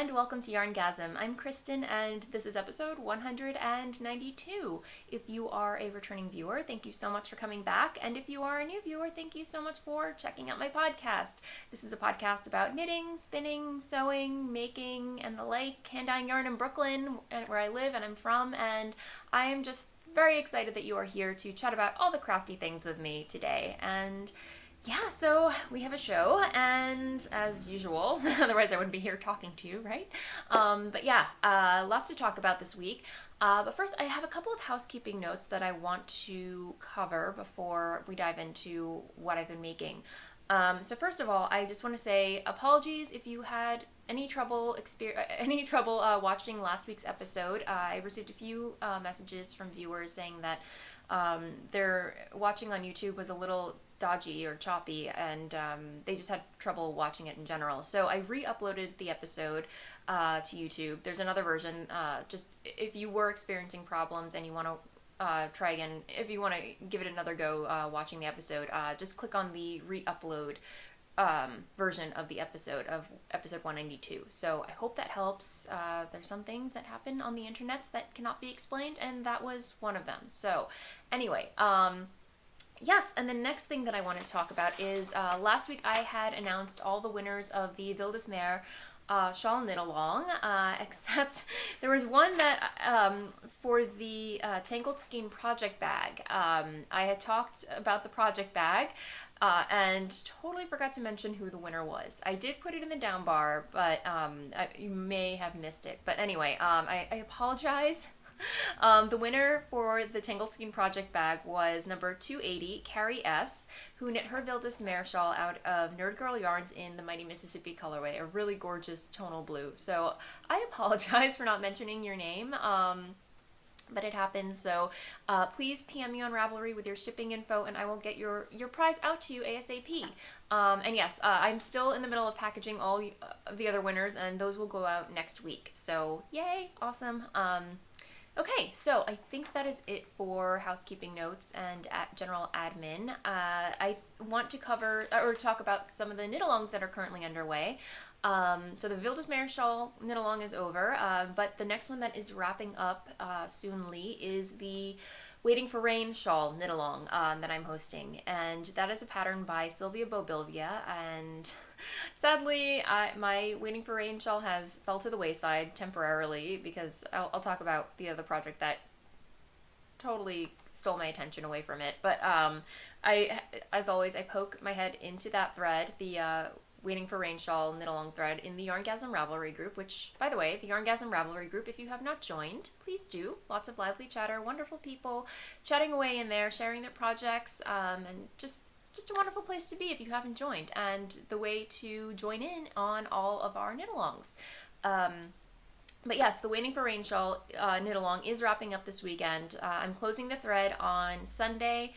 and welcome to YarnGasm. I'm Kristen and this is episode 192. If you are a returning viewer, thank you so much for coming back, and if you are a new viewer, thank you so much for checking out my podcast. This is a podcast about knitting, spinning, sewing, making, and the like, hand-dyeing yarn in Brooklyn, where I live and I'm from, and I am just very excited that you are here to chat about all the crafty things with me today. And yeah, so we have a show, and as usual, otherwise I wouldn't be here talking to you, right? But yeah, lots to talk about this week. But first, I have a couple of housekeeping notes that I want to cover before we dive into what I've been making. So first of all, I just want to say apologies if you had any trouble watching last week's episode. I received a few messages from viewers saying that their watching on YouTube was a little dodgy or choppy, and they just had trouble watching it in general. So I re-uploaded the episode to YouTube. There's another version. Just if you were experiencing problems and you want to try again, if you want to give it another go watching the episode, just click on the re-upload version of the episode 192. So I hope that helps. There's some things that happen on the internets that cannot be explained, and that was one of them. So anyway, yes, and the next thing that I want to talk about is last week I had announced all the winners of the Ville de Smer shawl knit along, except there was one that for the Tangled Skein project bag. I had talked about the project bag and totally forgot to mention who the winner was. I did put it in the down bar, but you may have missed it. But anyway, I apologize. The winner for the Tangled Skein project bag was number 280, Carrie S., who knit her Ville de Smer shawl out of Nerd Girl yarns in the Mighty Mississippi colorway, a really gorgeous tonal blue. So I apologize for not mentioning your name, but it happens. So please PM me on Ravelry with your shipping info, and I will get your prize out to you ASAP. And yes, I'm still in the middle of packaging all the other winners, and those will go out next week. So yay, awesome. Okay, so I think that is it for housekeeping notes and general admin. I want to cover or talk about some of the knit-alongs that are currently underway. So the Ville de Smer shawl knit-along is over, but the next one that is wrapping up soonly is the Waiting for Rain shawl knit-along that I'm hosting, and that is a pattern by Sylvia Bobilvia, and sadly my Waiting for Rain shawl has fell to the wayside temporarily because I'll talk about the other project that totally stole my attention away from it. But as always, I poke my head into that thread, the Waiting for Rain shawl knit-along thread in the YarnGasm Ravelry group, which, by the way, the YarnGasm Ravelry group, if you have not joined, please do. Lots of lively chatter, wonderful people chatting away in there, sharing their projects, and just a wonderful place to be if you haven't joined, and the way to join in on all of our knit-alongs. But yes, the Waiting for Rain shawl knit-along is wrapping up this weekend. I'm closing the thread on Sunday,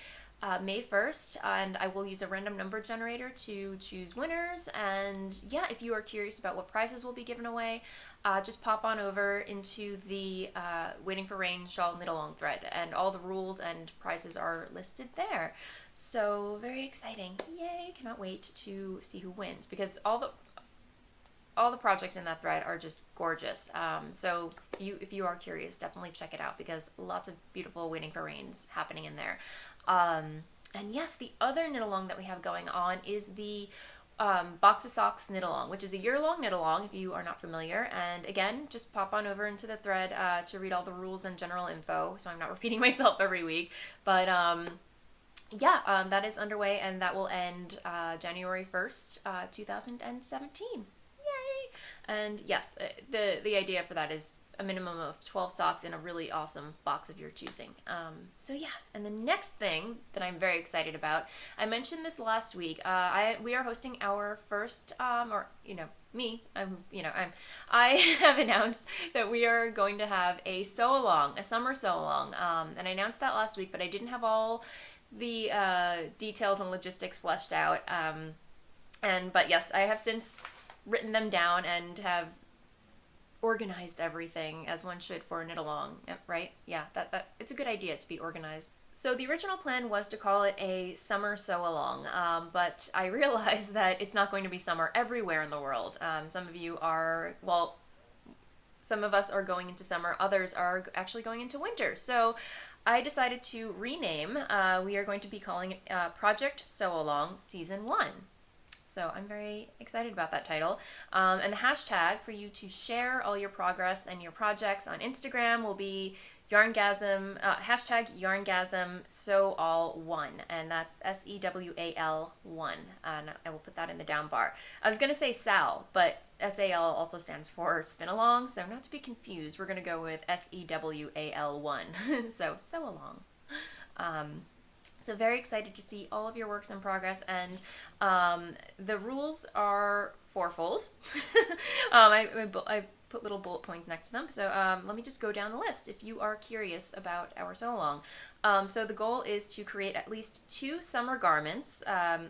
May 1st, and I will use a random number generator to choose winners. And yeah, if you are curious about what prizes will be given away, just pop on over into the Waiting for Rain shawl knit-along thread, and all the rules and prizes are listed there. So very exciting. Yay, cannot wait to see who wins, because all the projects in that thread are just gorgeous. So if you are curious, definitely check it out, because lots of beautiful Waiting for Rains happening in there. And yes, the other knit-along that we have going on is the Box of Socks knit-along, which is a year-long knit-along if you are not familiar. And again, just pop on over into the thread to read all the rules and general info, so I'm not repeating myself every week. But yeah, that is underway, and that will end January 1st, 2017. Yay! And yes, the idea for that is a minimum of 12 socks in a really awesome box of your choosing. So yeah, and the next thing that I'm very excited about, I mentioned this last week, we are hosting our first, I have announced that we are going to have a sew-along, a summer sew-along, and I announced that last week, but I didn't have all the details and logistics fleshed out, but yes, I have since written them down and have organized everything as one should for a knit-along, right? Yeah, that it's a good idea to be organized. So the original plan was to call it a summer sew-along, but I realized that it's not going to be summer everywhere in the world. Some of you are, well, some of us are going into summer, others are actually going into winter. So I decided to rename. We are going to be calling it Project Sew Along Season 1. So I'm very excited about that title. And the hashtag for you to share all your progress and your projects on Instagram will be YarnGasm, hashtag YarnGasm Sew All One, and that's SEWAL 1. And I will put that in the down bar. I was going to say SAL, but SAL also stands for Spin Along, so not to be confused, we're going to go with SEWAL 1. So, sew along. So very excited to see all of your works in progress, and the rules are fourfold. I put little bullet points next to them, so let me just go down the list if you are curious about our sew along. So the goal is to create at least 2 summer garments,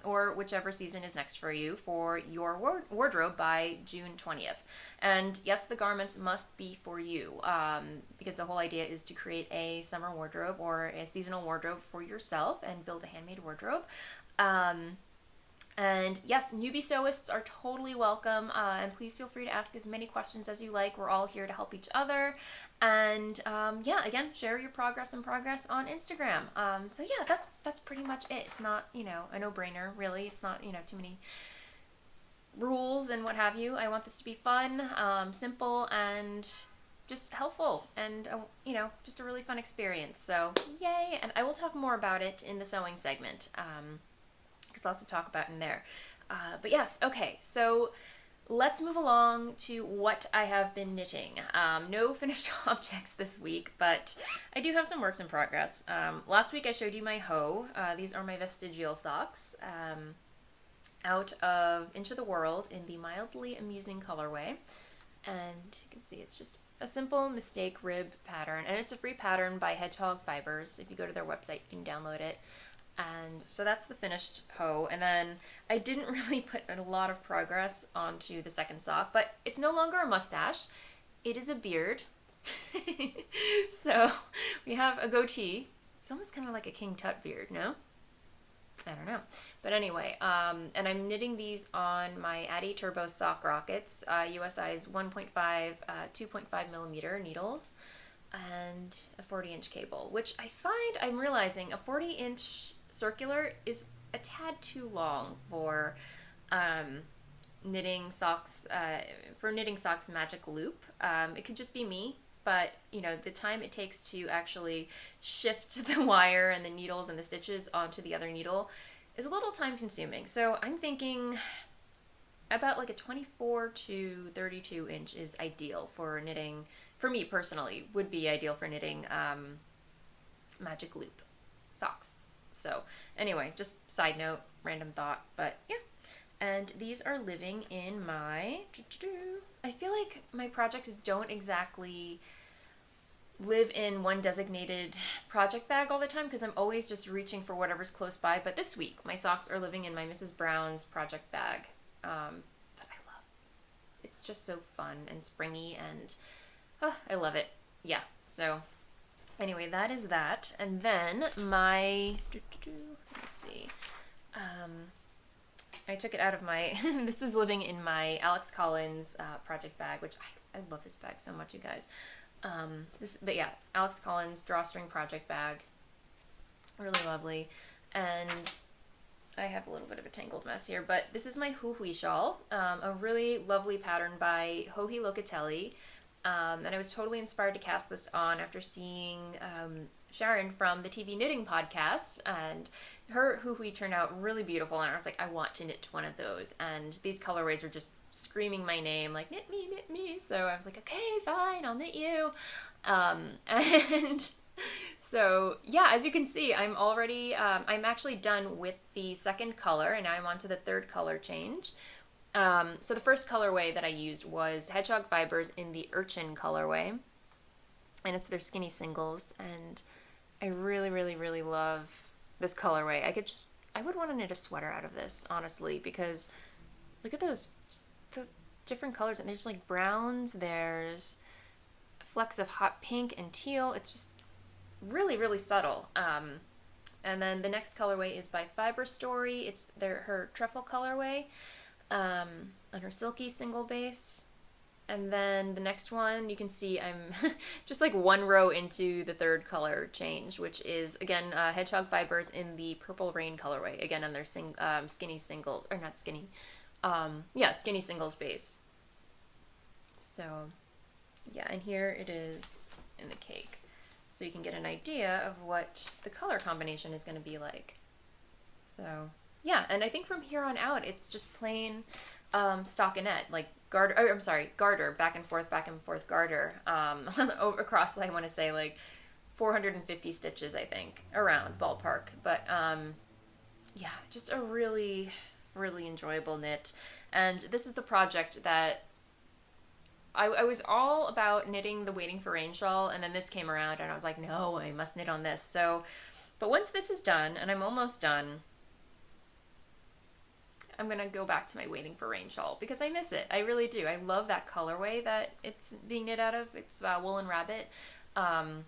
or whichever season is next for you, for your wardrobe by June 20th. And yes, the garments must be for you, because the whole idea is to create a summer wardrobe or a seasonal wardrobe for yourself and build a handmade wardrobe. And yes, newbie sewists are totally welcome, and please feel free to ask as many questions as you like. We're all here to help each other. And yeah, again, share your progress on Instagram. So yeah, that's pretty much it. It's not, a no-brainer, really. It's not, too many rules and what have you. I want this to be fun, simple, and just helpful, and just a really fun experience. So yay! And I will talk more about it in the sewing segment. Because lots to talk about in there. But yes, okay, so let's move along to what I have been knitting. No finished objects this week, but I do have some works in progress. Last week I showed you my hoe. These are my vestigial socks out of Into the World in the mildly amusing colorway. And you can see it's just a simple mistake rib pattern, and it's a free pattern by Hedgehog Fibers. If you go to their website, you can download it. And so that's the finished hoe. And then I didn't really put a lot of progress onto the second sock, but it's no longer a mustache. It is a beard. So we have a goatee. It's almost kind of like a King Tut beard, no? I don't know. But anyway, and I'm knitting these on my Addy Turbo Sock Rockets, US size 1.5, 2.5 millimeter needles, and a 40-inch cable, which I'm realizing a 40-inch circular is a tad too long for knitting socks magic loop. It could just be me, but the time it takes to actually shift the wire and the needles and the stitches onto the other needle is a little time consuming. So I'm thinking about like a 24 to 32 inch is ideal for knitting. For me personally, would be ideal for knitting magic loop socks. So anyway, just side note, random thought, but yeah. And these are living in my, I feel like my projects don't exactly live in one designated project bag all the time, because I'm always just reaching for whatever's close by. But this week, my socks are living in my Mrs. Brown's project bag. That I love. It's just so fun and springy, and I love it. Yeah, so anyway, that is that. And then my, let me see, I took it out of my, this is living in my Alex Collins project bag, which I love this bag so much, you guys. But yeah, Alex Collins drawstring project bag, really lovely. And I have a little bit of a tangled mess here, but this is my Hui shawl, a really lovely pattern by Joji Locatelli. And I was totally inspired to cast this on after seeing Sharon from the TV Knitting Podcast, and her Hui turned out really beautiful, and I was like, I want to knit one of those. And these colorways were just screaming my name, like, knit me. So I was like, okay, fine, I'll knit you. And so yeah, as you can see, I'm already, I'm actually done with the second color, and now I'm on to the third color change. So the first colorway that I used was Hedgehog Fibers in the Urchin colorway, and it's their skinny singles, and I really, really, really love this colorway. I would want to knit a sweater out of this, honestly, because look at the different colors, and there's like browns, there's flecks of hot pink and teal. It's just really, really subtle. And then the next colorway is by Fiber Story. It's her truffle colorway. On her silky single base. And then the next one, you can see I'm just like one row into the third color change, which is, again, Hedgehog Fibers in the Purple Rain colorway. Again, on their skinny singles, or not skinny, yeah, skinny singles base. So, yeah, and here it is in the cake. So you can get an idea of what the color combination is going to be like. So, yeah, and I think from here on out, it's just plain stockinette, like garter, oh, I'm sorry, garter, back and forth garter, across, I want to say, like 450 stitches, I think, around ballpark. But yeah, just a really, really enjoyable knit. And this is the project that I was all about knitting the Waiting for Rain shawl, and then this came around, and I was like, no, I must knit on this. So, but once this is done, and I'm almost done, I'm going to go back to my Waiting for Rain shawl because I miss it. I really do. I love that colorway that it's being knit out of. It's Woolen Rabbit, and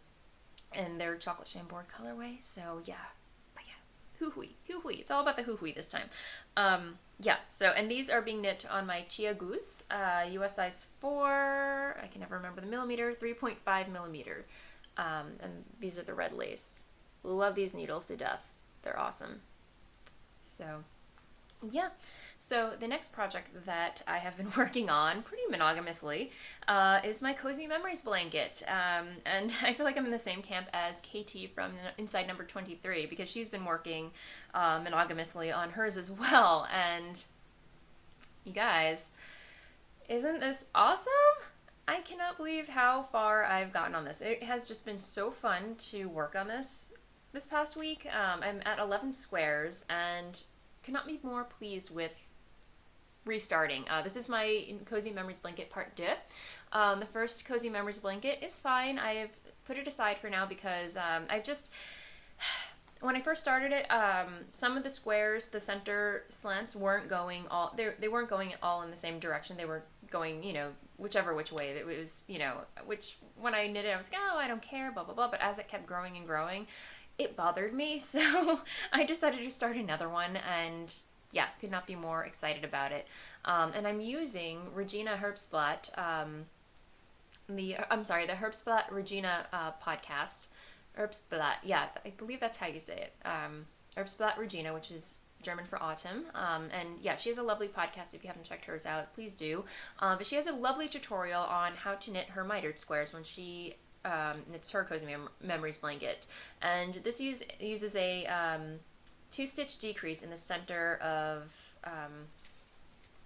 their chocolate chambord colorway. So yeah, but yeah, hoo-hoo-ii. It's all about the hoo-hoo-ii this time. Yeah, so, and these are being knit on my Chia Goose, US size 4, I can never remember the millimeter, 3.5 millimeter. And these are the red lace. Love these needles to death. They're awesome. So, yeah. So the next project that I have been working on pretty monogamously is my Cozy Memories blanket. And I feel like I'm in the same camp as Katie from Inside Number 23 because she's been working monogamously on hers as well. And you guys, isn't this awesome? I cannot believe how far I've gotten on this. It has just been so fun to work on this past week. I'm at 11 squares and could not be more pleased with restarting. This is my Cozy Memories blanket part 2. The first Cozy Memories blanket is fine. I've put it aside for now because I've just, when I first started it, some of the squares, the center slants weren't going all, they weren't going all in the same direction. They were going, you know, which way. It was, you know, which when I knit it, I was like, oh, I don't care, blah, blah, blah. But as it kept growing and growing, it bothered me. So I decided to start another one and yeah, could not be more excited about it. And I'm using Regina Herbstblatt, the Herbstblatt Regina podcast. Herbstblatt, yeah, I believe that's how you say it. Herbstblatt Regina, which is German for autumn. And yeah, she has a lovely podcast. If you haven't checked hers out, please do. But she has a lovely tutorial on how to knit her mitered squares when she knits her Cozy Memories blanket. And this uses a 2-stitch decrease in the center of,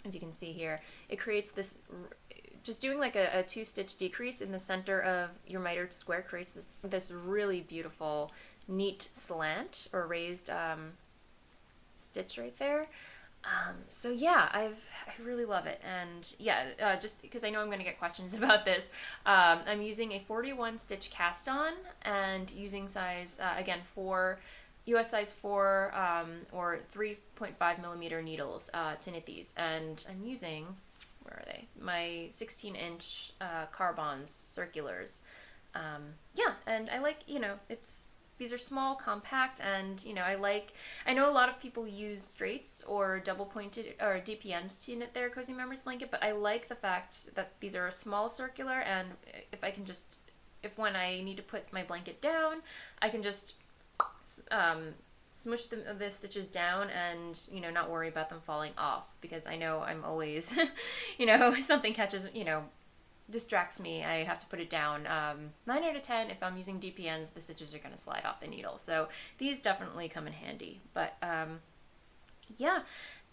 if you can see here, it creates this, just doing like a 2-stitch decrease in the center of your mitered square creates this really beautiful, neat slant or raised stitch right there. So yeah, I really love it. And yeah, just because I know I'm going to get questions about this, I'm using a 41 stitch cast on and using size, again, US size 4 or 3.5 millimeter needles to knit these. And I'm using, where are they? My 16-inch Carbons circulars. Yeah, and I like, you know, these are small, compact, and, you know, I know a lot of people use straights or double pointed or DPNs to knit their Cozy Memories blanket, but I like the fact that these are a small circular, and if when I need to put my blanket down, I can just smush the stitches down and, you know, not worry about them falling off, because I know I'm always, you know, something catches, you know, distracts me, I have to put it down. 9 out of 10, if I'm using DPNs, the stitches are going to slide off the needle. So these definitely come in handy. But yeah,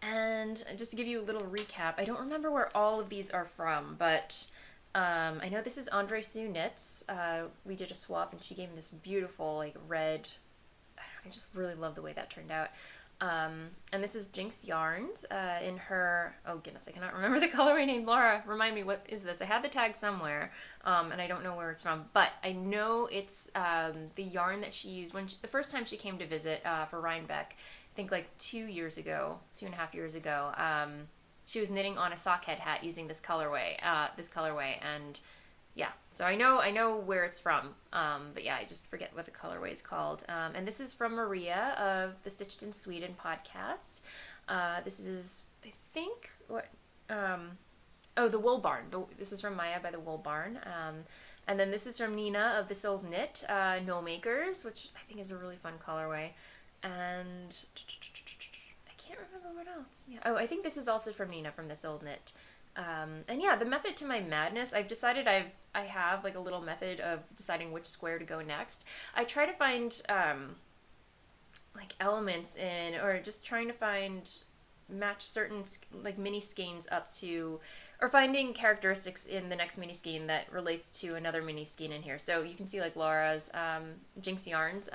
and just to give you a little recap, I don't remember where all of these are from, but I know this is Andre Sue Knits. We did a swap and she gave me this beautiful like red, I just really love the way that turned out. And this is Jinx Yarns in her, oh goodness, I cannot remember the colorway name. Laura, remind me, what is this? I had the tag somewhere, and I don't know where it's from, but I know it's the yarn that she used the first time she came to visit for Rhinebeck, I think like 2.5 years ago. She was knitting on a sockhead hat using this colorway, and yeah, so I know where it's from, but yeah, I just forget what the colorway is called. And this is from Maria of the Stitched in Sweden podcast. This is, I think, what, Oh, the Wool Barn. This is from Maya by the Wool Barn. And then this is from Nina of This Old Knit, No Makers, which I think is a really fun colorway. And I can't remember what else. Yeah. Oh, I think this is also from Nina from This Old Knit. And yeah, the method to my madness, I've decided I have like a little method of deciding which square to go next. I try to find like elements in, or just trying to find match certain like mini skeins up to, or finding characteristics in the next mini skein that relates to another mini skein in here. So you can see like Laura's Jinx Yarns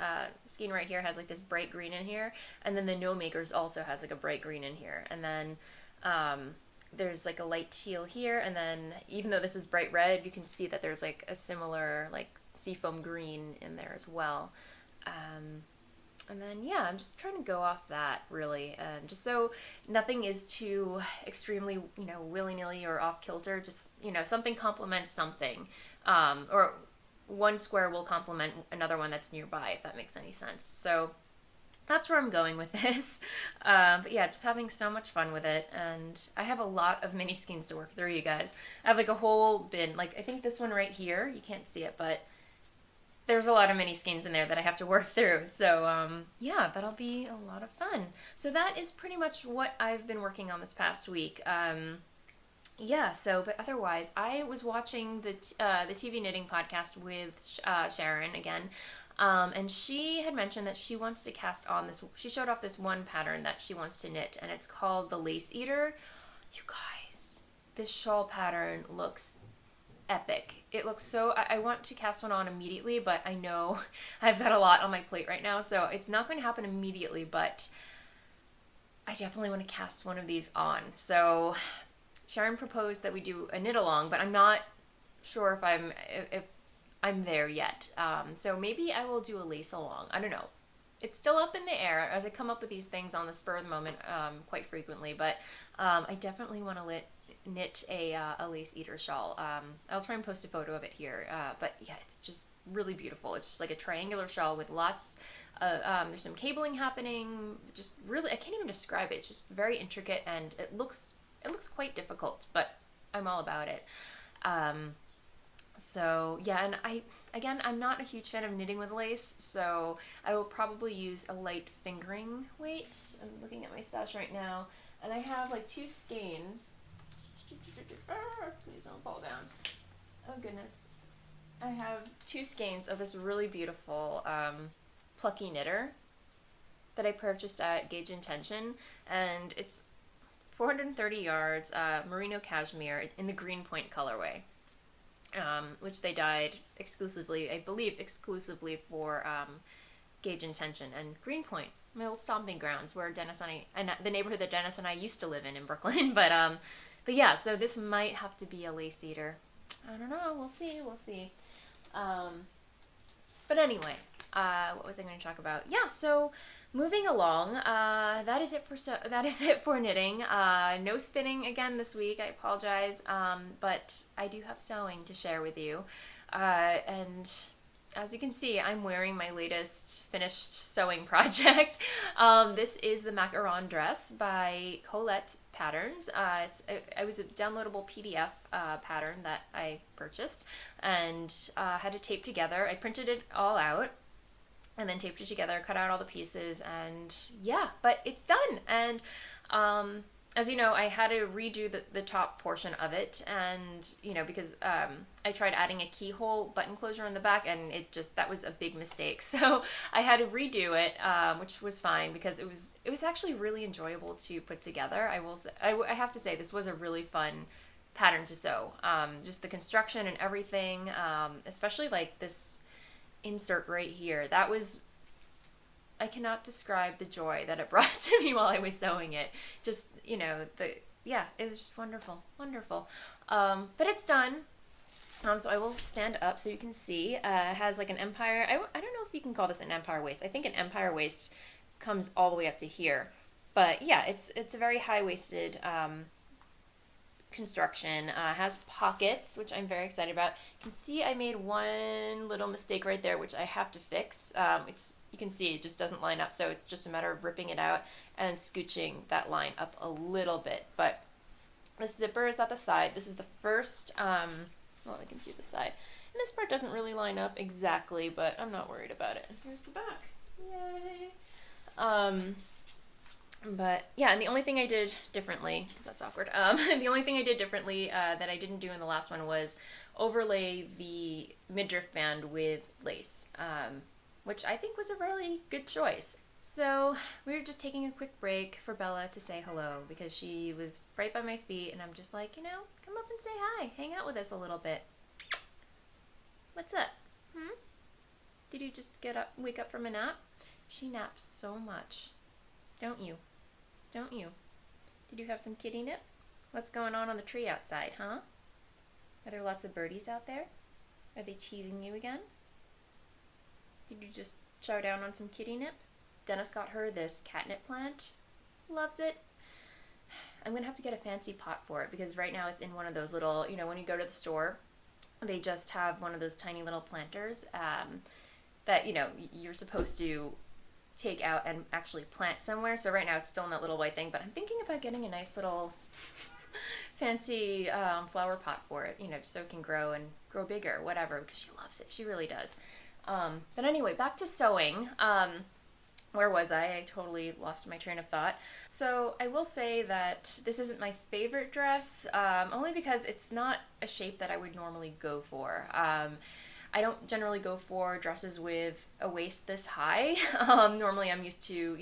skein right here has like this bright green in here, and then the No Makers also has like a bright green in here, and then there's like a light teal here, and then even though this is bright red, you can see that there's like a similar like seafoam green in there as well. And then, yeah, I'm just trying to go off that, really, and just so nothing is too extremely, willy-nilly or off-kilter, just, something complements something, or one square will complement another one that's nearby, if that makes any sense. So that's where I'm going with this. But yeah, just having so much fun with it, and I have a lot of mini skeins to work through, you guys. I have like a whole bin, like I think this one right here, you can't see it, but there's a lot of mini skeins in there that I have to work through. So yeah, that'll be a lot of fun. So that is pretty much what I've been working on this past week. Yeah, but otherwise, I was watching the TV knitting podcast with Sharon again, and she had mentioned that she wants to cast on this. She showed off this one pattern that she wants to knit, and it's called the Lace Eater. You guys, this shawl pattern looks epic. It looks so, I want to cast one on immediately, but I know I've got a lot on my plate right now, so it's not going to happen immediately, but I definitely want to cast one of these on. So Sharon proposed that we do a knit along, but I'm not sure if I'm there yet. So maybe I will do a lace along. I don't know. It's still up in the air as I come up with these things on the spur of the moment quite frequently, but I definitely want to knit a lace eater shawl. I'll try and post a photo of it here, but yeah, it's just really beautiful. It's just like a triangular shawl with lots there's some cabling happening, just really, I can't even describe it. It's just very intricate, and it looks quite difficult, but I'm all about it. So yeah, and I'm not a huge fan of knitting with lace, so I will probably use a light fingering weight. I'm looking at my stash right now, and I have like 2 skeins. Please don't fall down. Oh goodness. I have 2 skeins of this really beautiful plucky knitter that I purchased at Gauge Intention, and it's 430 yards, merino cashmere in the green point colorway, which they dyed exclusively, I believe, exclusively for Gauge Intention. And Green Point, my old stomping grounds, where Dennis and the neighborhood that Dennis and I used to live in Brooklyn. But yeah, so this might have to be a lace eater. I don't know. We'll see. But anyway, what was I going to talk about? Yeah, so moving along, that is it for knitting. No spinning again this week. I apologize, but I do have sewing to share with you. And as you can see, I'm wearing my latest finished sewing project. This is the Macaron Dress by Colette Patterns. It was a downloadable PDF pattern that I purchased and had to tape together. I printed it all out and then taped it together, cut out all the pieces, and yeah, but it's done. And as you know, I had to redo the top portion of it, and because I tried adding a keyhole button closure in the back, and that was a big mistake. So I had to redo it, which was fine because it was actually really enjoyable to put together. I have to say, this was a really fun pattern to sew. Just the construction and everything, especially like this insert right here. I cannot describe the joy that it brought to me while I was sewing it. Just, it was just wonderful. But it's done. So I will stand up so you can see. It has like an empire. I don't know if you can call this an empire waist. I think an empire waist comes all the way up to here. But yeah, it's a very high-waisted construction. Has pockets, which I'm very excited about. You can see I made one little mistake right there, which I have to fix. You can see it just doesn't line up, so it's just a matter of ripping it out and scooching that line up a little bit. But The zipper is at the side. This is the first, well, I can see the side. And this part doesn't really line up exactly, but I'm not worried about it. And here's the back. Yay! But yeah, and the only thing I did differently, because that's awkward, the only thing I did differently that I didn't do in the last one was overlay the midriff band with lace, which I think was a really good choice. So we were just taking a quick break for Bella to say hello because she was right by my feet, and I'm just like, come up and say hi, hang out with us a little bit. What's up? Did you just wake up from a nap? She naps so much. Don't you? Don't you? Did you have some kitty nip? What's going on the tree outside, huh? Are there lots of birdies out there? Are they teasing you again? Did you just chow down on some kitty nip? Dennis got her this catnip plant. Loves it. I'm going to have to get a fancy pot for it because right now it's in one of those little, when you go to the store, they just have one of those tiny little planters that, you're supposed to take out and actually plant somewhere. So right now it's still in that little white thing, but I'm thinking about getting a nice little fancy flower pot for it, just so it can grow and grow bigger, whatever, because she loves it. She really does. But anyway, back to sewing. Where was I? I totally lost my train of thought. So I will say that this isn't my favorite dress, only because it's not a shape that I would normally go for. I don't generally go for dresses with a waist this high. Normally I'm used to,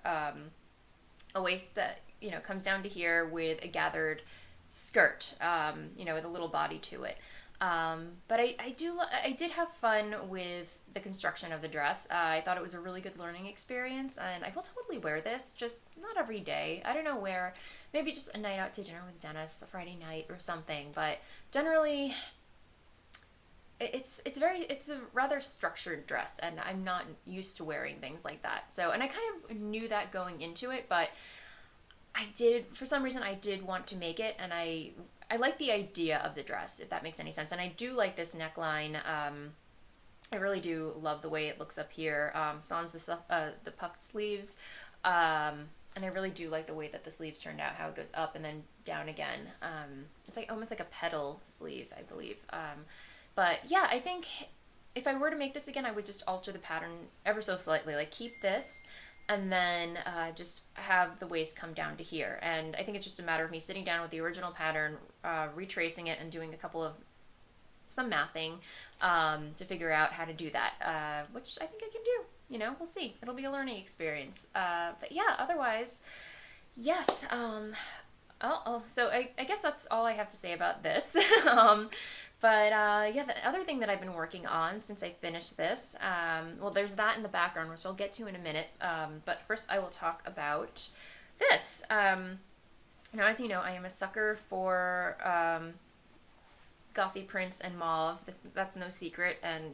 a waist that, comes down to here with a gathered skirt, with a little body to it. But I did have fun with the construction of the dress. I thought it was a really good learning experience, and I will totally wear this, just not every day. I don't know where, maybe just a night out to dinner with Dennis, a Friday night or something, but generally it's a rather structured dress, and I'm not used to wearing things like that. So, and I kind of knew that going into it, but for some reason I did want to make it, and I like the idea of the dress, if that makes any sense. And I do like this neckline. I really do love the way it looks up here. Sans the puffed sleeves. And I really do like the way that the sleeves turned out, how it goes up and then down again. It's like almost like a petal sleeve, I believe. But yeah, I think if I were to make this again, I would just alter the pattern ever so slightly. Like keep this and then just have the waist come down to here. And I think it's just a matter of me sitting down with the original pattern, retracing it and doing some mathing to figure out how to do that, which I think I can do. We'll see. It'll be a learning experience. But yeah, otherwise, yes. So I guess that's all I have to say about this. But yeah, the other thing that I've been working on since I finished this, well, there's that in the background, which I'll get to in a minute. But first I will talk about this. Now, as you know, I am a sucker for gothy prints and mauve. That's no secret. And,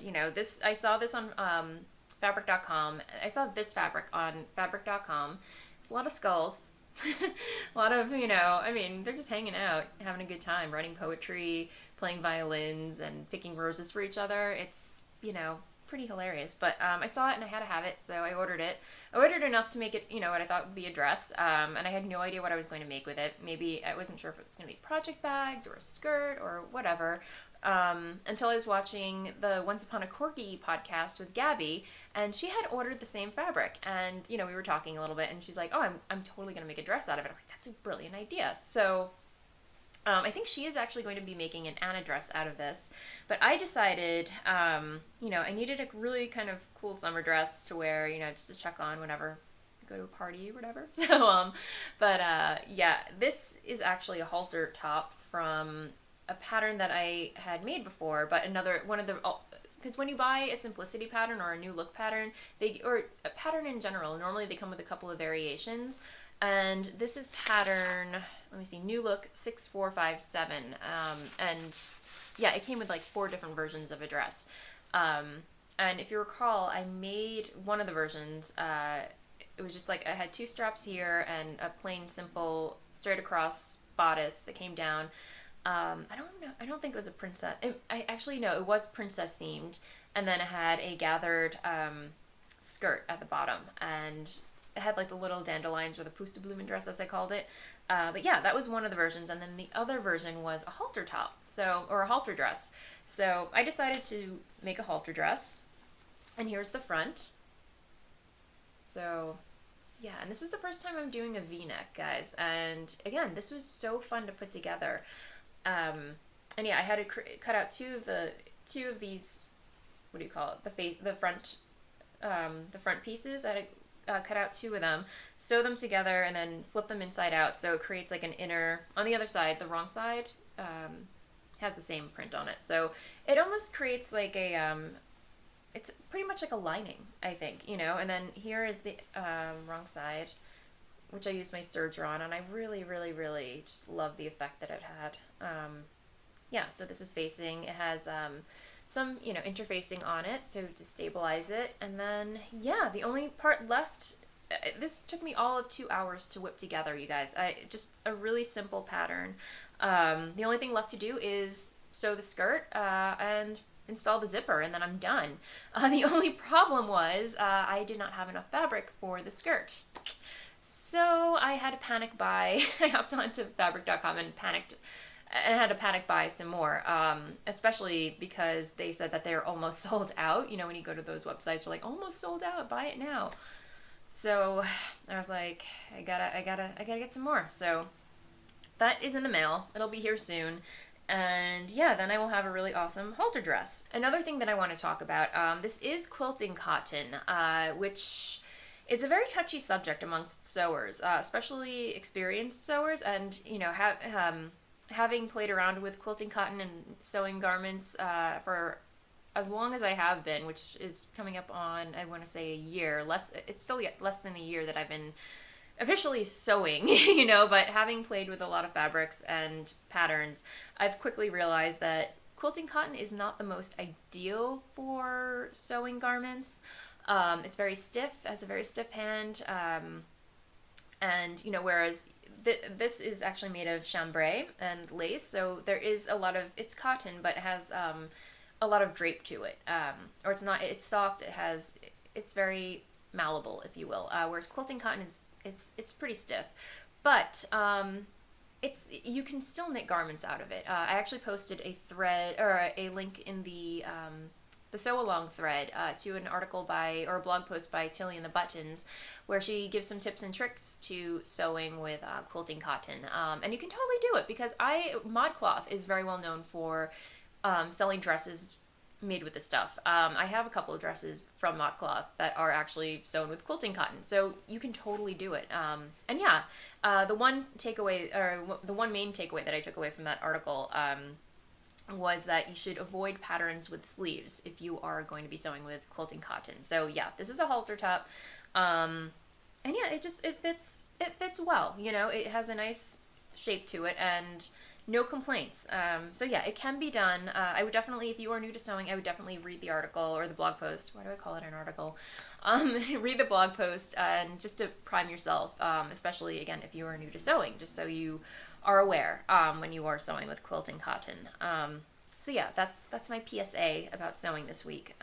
I saw this on fabric.com. I saw this fabric on fabric.com. It's a lot of skulls. A lot of, they're just hanging out, having a good time, writing poetry, playing violins, and picking roses for each other. It's, pretty hilarious. But I saw it and I had to have it, so I ordered it. I ordered enough to make it, what I thought would be a dress, and I had no idea what I was going to make with it. Maybe I wasn't sure if it was going to be project bags or a skirt or whatever. Until I was watching the Once Upon a Corgi podcast with Gabby, and she had ordered the same fabric, and we were talking a little bit, and she's like, "Oh, I'm totally gonna make a dress out of it." I'm like, "That's a brilliant idea." So I think she is actually going to be making an Anna dress out of this, but I decided, I needed a really kind of cool summer dress to wear, just to check on whenever I go to a party or whatever. So, yeah, this is actually a halter top from a pattern that I had made before, but because when you buy a simplicity pattern or a new look pattern, or a pattern in general, normally they come with a couple of variations, and this is pattern, let me see, new look 6457, and yeah, it came with like 4 different versions of a dress, and if you recall, I made one of the versions, it was just like I had 2 straps here and a plain simple straight across bodice that came down. I don't know. I don't think it was a princess. It was princess seamed, and then it had a gathered skirt at the bottom, and had like the little dandelions or the Pusteblumen dress, as I called it. But yeah, that was one of the versions, and then the other version was a halter top, or a halter dress. So I decided to make a halter dress, and here's the front. So yeah, and this is the first time I'm doing a V-neck, guys, and again, this was so fun to put together. And yeah, I had to cut out two of these, what do you call it, the front pieces. I had to cut out two of them, sew them together, and then flip them inside out, so it creates like an inner, on the other side, the wrong side, has the same print on it. So it almost creates like a, it's pretty much like a lining, I think, you know, and then here is the wrong side, which I used my serger on, and I really, really, really just love the effect that it had. Yeah, so this is facing, it has some, you know, interfacing on it, so to stabilize it, and then, yeah, the only part left, this took me all of 2 hours to whip together, you guys. Just a really simple pattern. The only thing left to do is sew the skirt, and install the zipper, and then I'm done. The only problem was I did not have enough fabric for the skirt. So I had to panic buy. I hopped onto fabric.com and had to panic buy some more, especially because they said that they're almost sold out. You know, when you go to those websites, they're like, almost sold out, buy it now. So I was like, I gotta get some more. So that is in the mail. It'll be here soon. And yeah, then I will have a really awesome halter dress. Another thing that I want to talk about, this is quilting cotton, which is a very touchy subject amongst sewers, especially experienced sewers, and, you know, having played around with quilting cotton and sewing garments for as long as I have been, which is coming up on, I want to say, a year. It's still less than a year that I've been officially sewing, you know, but having played with a lot of fabrics and patterns, I've quickly realized that quilting cotton is not the most ideal for sewing garments. It's very stiff, has a very stiff hand, and, you know, whereas this is actually made of chambray and lace, so there is a lot of, it's cotton, but it has a lot of drape to it, or it's soft, it's very malleable, if you will, whereas quilting cotton is, it's pretty stiff, but you can still knit garments out of it. I actually posted a thread, or a link in the sew along thread to an article or a blog post by Tilly and the Buttons, where she gives some tips and tricks to sewing with quilting cotton, and you can totally do it, because ModCloth is very well known for selling dresses made with this stuff. I have a couple of dresses from ModCloth that are actually sewn with quilting cotton, so you can totally do it. And yeah, the one main takeaway that I took away from that article was that you should avoid patterns with sleeves if you are going to be sewing with quilting cotton. So yeah, this is a halter top, and yeah, it fits well. You know, it has a nice shape to it, and no complaints. So yeah, it can be done. I would definitely, if you are new to sewing, I would definitely read the article or the blog post. Why do I call it an article? Read the blog post, and just to prime yourself, especially, again, if you are new to sewing, just so you are aware when you are sewing with quilting cotton. So yeah, that's my PSA about sewing this week.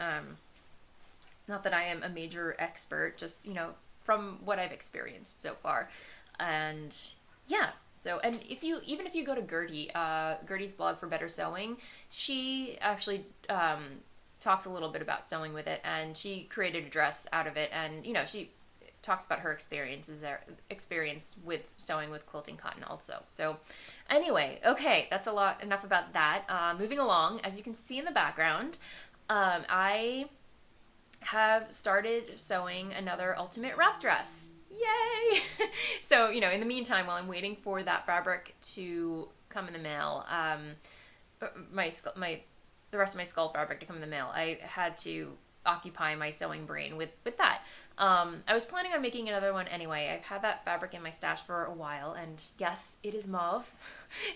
Not that I am a major expert, just, you know, from what I've experienced so far. And yeah, so, and even if you go to Gertie's blog for Better Sewing, she actually talks a little bit about sewing with it, and she created a dress out of it, and, you know, she talks about her experience with sewing with quilting cotton also. So anyway, okay, that's enough about that. Moving along, as you can see in the background, I have started sewing another ultimate wrap dress. Yay! So, you know, in the meantime, while I'm waiting for that fabric to come in the mail, the rest of my skull fabric to come in the mail, I had to occupy my sewing brain with that. I was planning on making another one anyway. I've had that fabric in my stash for a while, and yes, it is mauve.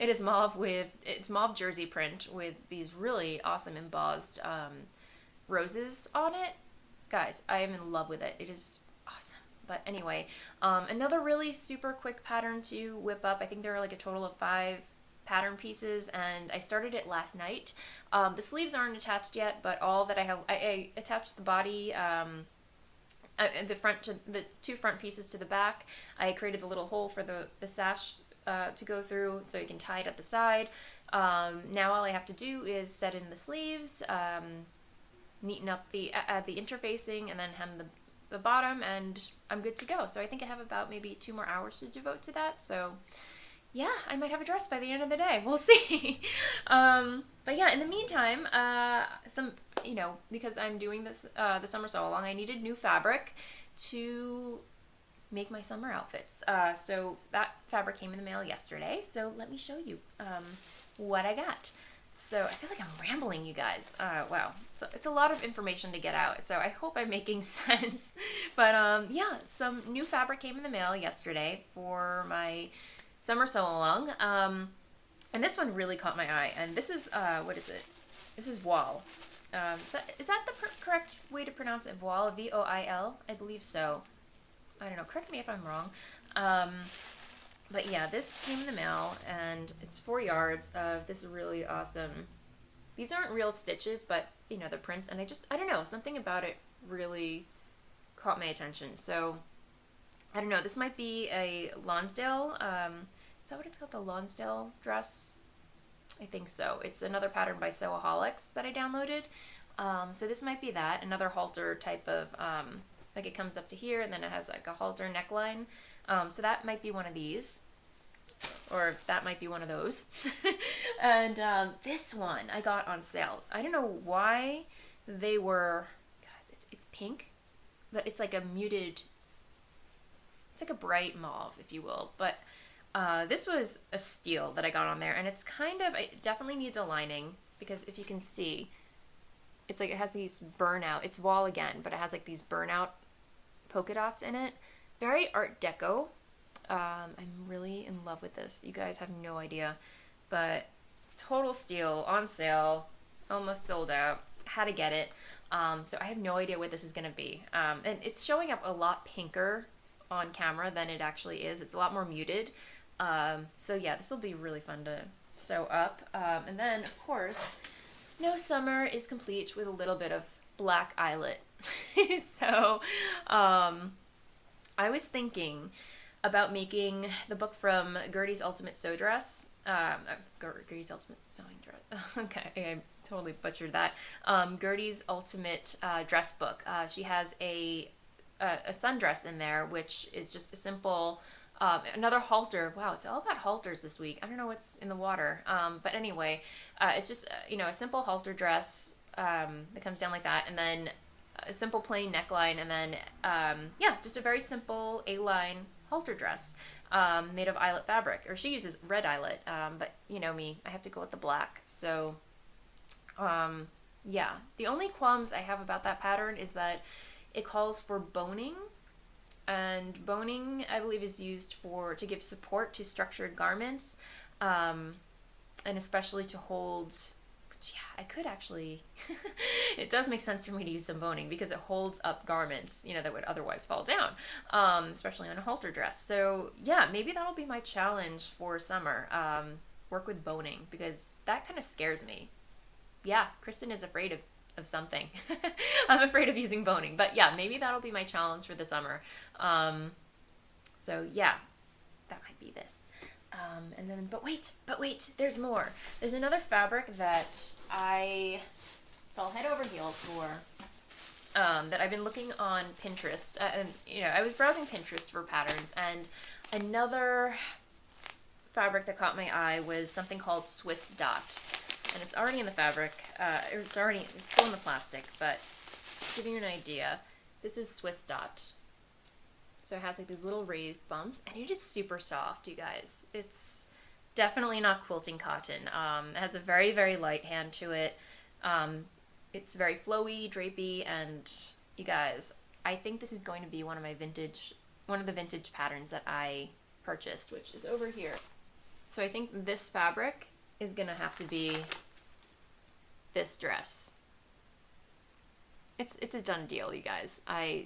It's mauve jersey print with these really awesome embossed roses on it. Guys, I am in love with it. It is awesome. But anyway, another really super quick pattern to whip up. I think there are like a total of 5 pattern pieces, and I started it last night. The sleeves aren't attached yet, but all that I have, I attached the body the two front pieces to the back. I created the little hole for the sash to go through, so you can tie it at the side. Now all I have to do is set in the sleeves, neaten up add the interfacing, and then hem the bottom, and I'm good to go. So I think I have about maybe 2 more hours to devote to that. So yeah, I might have a dress by the end of the day. We'll see. But yeah, in the meantime, because I'm doing this the summer sew along, I needed new fabric to make my summer outfits. So that fabric came in the mail yesterday. So let me show you what I got. So I feel like I'm rambling, you guys. Wow, it's a lot of information to get out. So I hope I'm making sense. But yeah, some new fabric came in the mail yesterday for my summer sew along. And this one really caught my eye. And this is what is it? This is voile. Is that the correct way to pronounce it? Voile, V-O-I-L? I believe so. I don't know. Correct me if I'm wrong. But yeah, this came in the mail, and it's 4 yards of this really awesome. These aren't real stitches, but you know, the prints, and I don't know, something about it really caught my attention. So I don't know. This might be a Lonsdale. Is that what it's called? The Lonsdale dress? I think so. It's another pattern by Sewaholics that I downloaded. So this might be that. Another halter type of, like it comes up to here, and then it has like a halter neckline. So that might be one of these. Or that might be one of those. And this one I got on sale. I don't know why they were, guys, it's pink, but it's like a muted, it's like a bright mauve, if you will. But this was a steal that I got on there, and it's kind of, it definitely needs a lining, because if you can see, it's like it has these burnout, it's voile again, but it has like these burnout polka dots in it. Very Art Deco. I'm really in love with this. You guys have no idea, but total steal, on sale, almost sold out, had to get it. So I have no idea what this is going to be. And it's showing up a lot pinker on camera than it actually is. It's a lot more muted. So yeah, this will be really fun to sew up. And then, of course, no summer is complete with a little bit of black eyelet. So I was thinking about making the book from Gertie's Ultimate Sew Dress. Gertie's Ultimate Sewing Dress. Okay, I totally butchered that. Gertie's Ultimate Dress book. She has a sundress in there, which is just a simple, another halter. Wow, it's all about halters this week. I don't know what's in the water. But anyway, it's just, a simple halter dress that comes down like that, and then a simple plain neckline, and then, yeah, just a very simple A-line halter dress made of eyelet fabric. Or she uses red eyelet, but you know me, I have to go with the black. So, yeah. The only qualms I have about that pattern is that it calls for boning, and boning, I believe, is used to give support to structured garments, and especially to hold. Yeah, I could actually, it does make sense for me to use some boning because it holds up garments, that would otherwise fall down, especially on a halter dress. So yeah, maybe that'll be my challenge for summer, work with boning, because that kind of scares me. Yeah, Kristen is afraid of something. I'm afraid of using boning, but yeah, maybe that'll be my challenge for the summer. So yeah, that might be this. And then, but wait, there's more. There's another fabric that I fell head over heels for, that I've been looking on Pinterest. And, I was browsing Pinterest for patterns, and another fabric that caught my eye was something called Swiss Dot. And it's already in the fabric, it's still in the plastic, but to give you an idea, this is Swiss Dot. So it has like these little raised bumps, and it is super soft, you guys. It's definitely not quilting cotton. It has a very, very light hand to it. It's very flowy, drapey, and you guys, I think this is going to be one of the vintage patterns that I purchased, which is over here. So I think this fabric is gonna have to be this dress. It's a done deal, you guys. I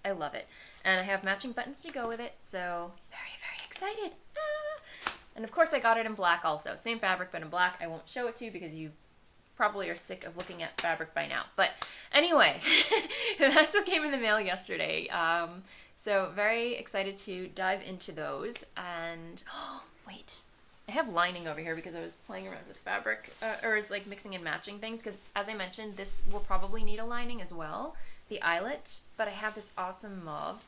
love it. And I have matching buttons to go with it, so very, very excited. Ah! And of course I got it in black also. Same fabric, but in black. I won't show it to you because you probably are sick of looking at fabric by now. But anyway, that's what came in the mail yesterday. So very excited to dive into those. And oh, wait. I have lining over here because I was playing around with fabric, or is like mixing and matching things, because as I mentioned, this will probably need a lining as well, the eyelet, but I have this awesome mauve,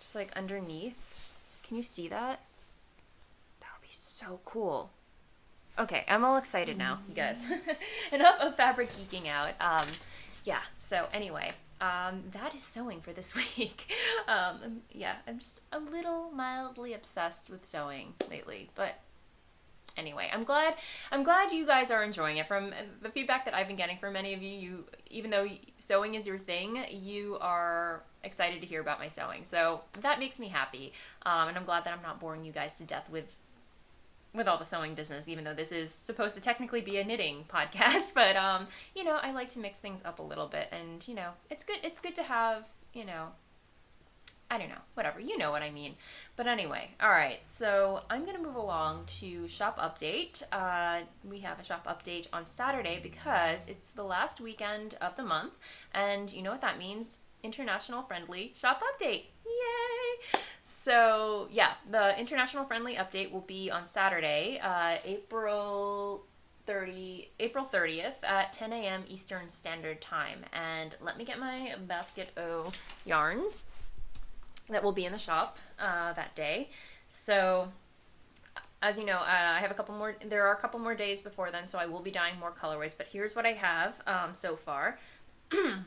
just like underneath. Can you see that? That would be so cool. Okay, I'm all excited now, you guys. Enough of fabric geeking out. Yeah, so anyway, that is sewing for this week. Yeah, I'm just a little mildly obsessed with sewing lately, but anyway, I'm glad you guys are enjoying it. From the feedback that I've been getting from many of you, even though sewing is your thing, you are excited to hear about my sewing. So that makes me happy. And I'm glad that I'm not boring you guys to death with all the sewing business, even though this is supposed to technically be a knitting podcast. But, you know, I like to mix things up a little bit, and, you know, it's good to have, you know, I don't know, whatever, you know what I mean. But anyway, all right, so I'm going to move along to shop update. We have a shop update on Saturday because it's the last weekend of the month, and you know what that means? International Friendly Shop Update. Yay! So yeah, the International Friendly Update will be on Saturday, April 30th at 10 a.m. Eastern Standard Time. And let me get my basket o' yarns that will be in the shop that day. So as you know, there are a couple more days before then, so I will be dyeing more colorways, but here's what I have so far.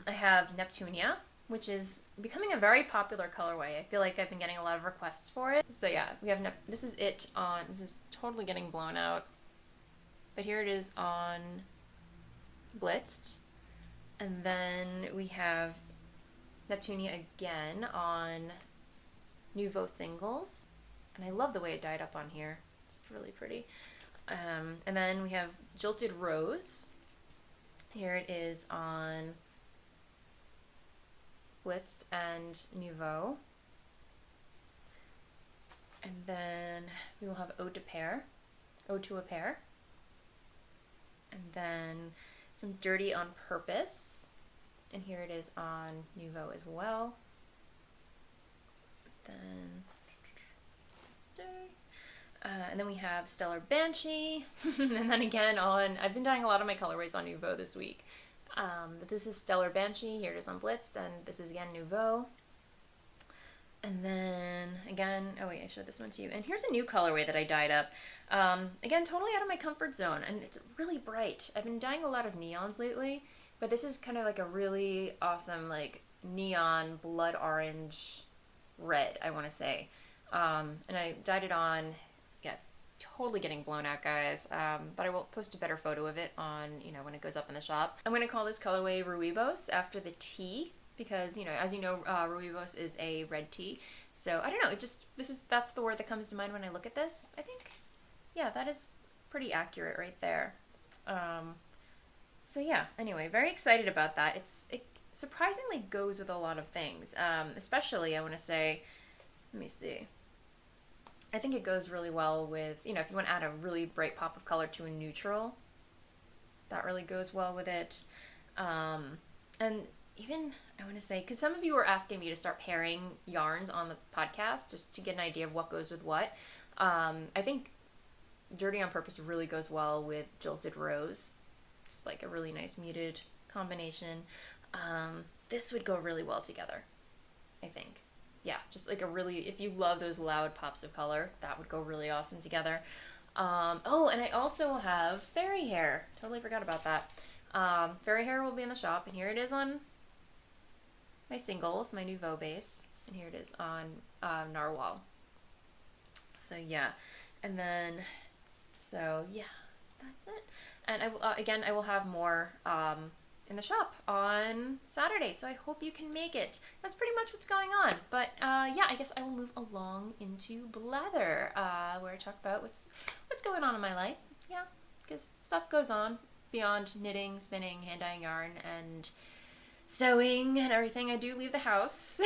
I have Neptunia, which is becoming a very popular colorway. I feel like I've been getting a lot of requests for it. So yeah, we have this is totally getting blown out, but here it is on Blitzed. And then we have Neptunia again on Nouveau Singles, and I love the way it dyed up on here. It's really pretty. And then we have Jilted Rose. Here it is on Blitzed and Nouveau. And then we will have Ode to a Pair. And then some Dirty on Purpose. And here it is on Nouveau as well. And then we have Stellar Banshee, and then again I've been dyeing a lot of my colorways on Nouveau this week. But this is Stellar Banshee, here it is on Blitzed, and this is again Nouveau. And then again, oh wait, I showed this one to you. And here's a new colorway that I dyed up. Again, totally out of my comfort zone, and it's really bright. I've been dyeing a lot of neons lately, but this is kind of like a really awesome, like, neon blood orange red, I want to say. And I dyed it on, yeah, it's totally getting blown out, guys. But I will post a better photo of it on, you know, when it goes up in the shop. I'm going to call this colorway Ruibos after the T, because, you know, as you know, Ruibos is a red tea. So I don't know, that's the word that comes to mind when I look at this. I think, yeah, that is pretty accurate right there. So yeah, anyway, very excited about that. It surprisingly goes with a lot of things, especially, I want to say, let me see. I think it goes really well with, you know, if you want to add a really bright pop of color to a neutral, that really goes well with it. And even, I want to say, because some of you were asking me to start pairing yarns on the podcast just to get an idea of what goes with what. I think Dirty on Purpose really goes well with Jilted Rose. Just like a really nice muted combination. This would go really well together, I think. Yeah, just like if you love those loud pops of color, that would go really awesome together. Oh, and I also have Fairy Hair. Totally forgot about that. Fairy Hair will be in the shop, and here it is on my singles, my Nouveau base, and here it is on Narwhal. So yeah, and then, so yeah, that's it. And I will have more in the shop on Saturday, so I hope you can make it. That's pretty much what's going on. But yeah, I guess I will move along into Blather, where I talk about what's going on in my life. Yeah, because stuff goes on beyond knitting, spinning, hand dyeing yarn, and sewing and everything. I do leave the house.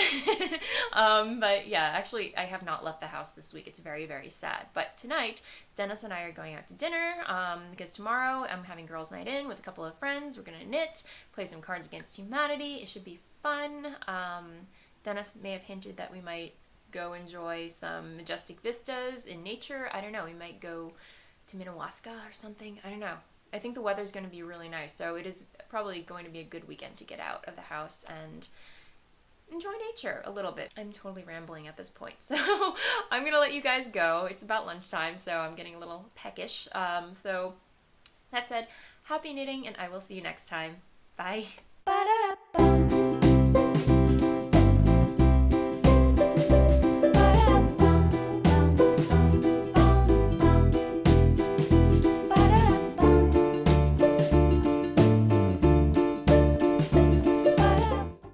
But yeah, actually, I have not left the house this week. It's very, very sad. But tonight, Dennis and I are going out to dinner because tomorrow I'm having girls' night in with a couple of friends. We're going to knit, play some Cards Against Humanity. It should be fun. Dennis may have hinted that we might go enjoy some majestic vistas in nature. I don't know. We might go to Minnewaska or something. I don't know. I think the weather's going to be really nice, so it is probably going to be a good weekend to get out of the house and enjoy nature a little bit. I'm totally rambling at this point, so I'm going to let you guys go. It's about lunchtime, so I'm getting a little peckish. So that said, happy knitting, and I will see you next time. Bye.